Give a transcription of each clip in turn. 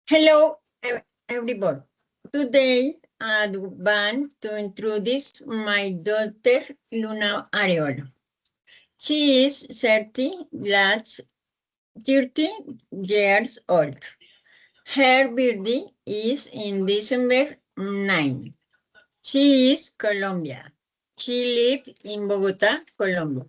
Hello, everybody. Today, I want to introduce my daughter, Luna Areola. She is 30 years old. Her birthday is in December 9. She is Colombia. She lived in Bogota, Colombia.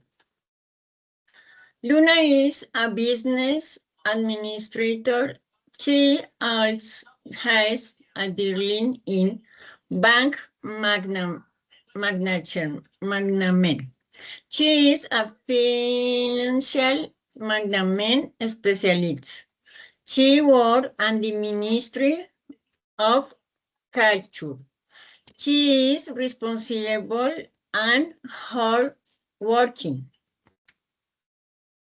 Luna is a business administrator. She also has a degree in bank management. She is a financial management specialist. She worked at the Ministry of Culture. She is responsible and hardworking.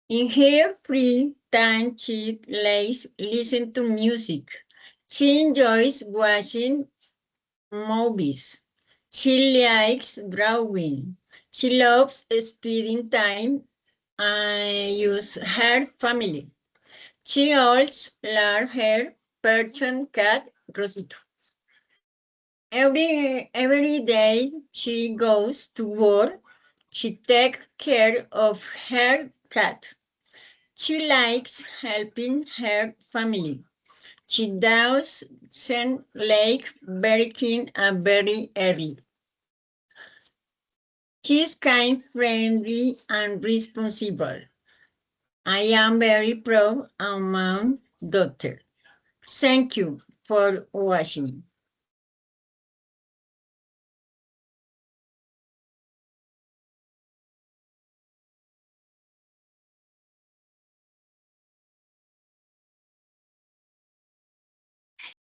In her free time, she listens to music. She enjoys watching movies. She likes drawing. She loves spending time with her family. She also loves her Persian cat, Rosito. Every day she goes to work. She takes care of her cat. She likes helping her family. She doesn't like working very early. She's kind, friendly, and responsible. I am very proud of my daughter. Thank you for watching.